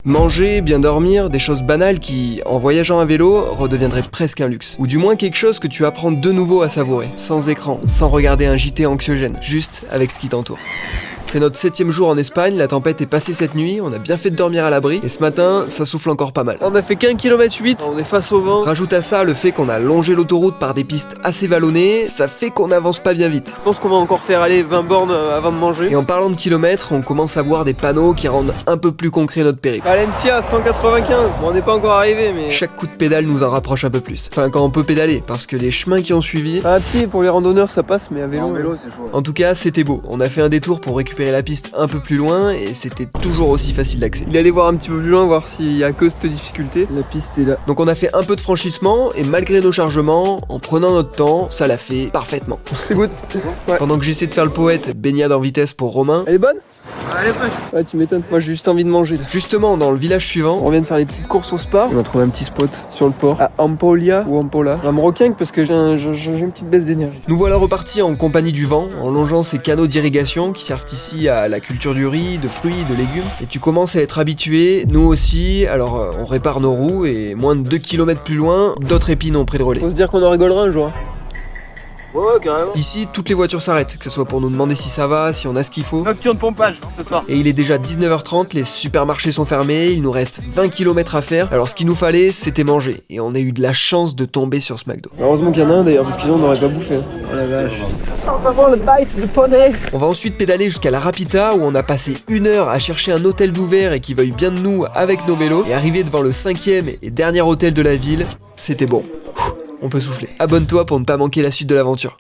Manger, bien dormir, des choses banales qui, en voyageant à vélo, redeviendraient presque un luxe. Ou du moins quelque chose que tu apprends de nouveau à savourer, sans écran, sans regarder un JT anxiogène, juste avec ce qui t'entoure. C'est notre 7e jour en Espagne, la tempête est passée cette nuit, on a bien fait de dormir à l'abri, et ce matin, ça souffle encore pas mal. On a fait qu'1 km 8, on est face au vent. Rajoute à ça le fait qu'on a longé l'autoroute par des pistes assez vallonnées, ça fait qu'on n'avance pas bien vite. Je pense qu'on va encore faire aller 20 bornes avant de manger. Et en parlant de kilomètres, on commence à voir des panneaux qui rendent un peu plus concret notre périple. Valencia, 195, bon, on n'est pas encore arrivé mais... Chaque coup de pédale nous en rapproche un peu plus. Enfin, quand on peut pédaler, parce que les chemins qui ont suivi... À pied, pour les randonneurs, ça passe, mais à vélo... En vélo, c'est chaud. En tout cas, c'était beau. On a fait un détour pour récupérer la piste un peu plus loin, et c'était toujours aussi facile d'accès. Il allait voir un petit peu plus loin, voir s'il y a que cette difficulté. La piste est là. Donc on a fait un peu de franchissement, et malgré nos chargements, en prenant notre temps, ça l'a fait parfaitement. C'est good. Ouais. Pendant que j'essaie de faire le poète, baignade en vitesse pour Romain, Elle est bonne? Allez, fraîche. Ouais, tu m'étonnes. Moi, j'ai juste envie de manger là. justement dans le village On suivant, revient de faire les petites courses au spa. On a trouvé un petit spot sur le port. À Ampolia ou Ampola. On va me requinque parce que j'ai une petite baisse d'énergie. nous voilà repartis en compagnie du vent, en longeant ces canaux d'irrigation qui servent ici à la culture du riz, de fruits, de légumes. Et tu commences à être habitué, nous aussi, alors on répare nos roues et moins de 2 km plus loin, d'autres épines ont pris le relais. Faut se dire qu'on en rigolera un jour. Ouais, carrément. Ici, toutes les voitures s'arrêtent, que ce soit pour nous demander si ça va, si on a ce qu'il faut. Nocturne pompage ce soir. Et il est déjà 19h30, les supermarchés sont fermés, il nous reste 20 km à faire. Alors ce qu'il nous fallait, c'était manger. Et on a eu de la chance de tomber sur ce McDo. Heureusement qu'il y en a un d'ailleurs, parce qu'ils n'auraient pas bouffé. Oh la vache. Ça sent vraiment le bite de poney. On va ensuite pédaler jusqu'à la Rapita, où on a passé 1 heure à chercher un hôtel d'ouvert et qui veuille bien de nous avec nos vélos. Et arrivé devant le 5e et dernier hôtel de la ville, c'était bon. On peut souffler. Abonne-toi pour ne pas manquer la suite de l'aventure.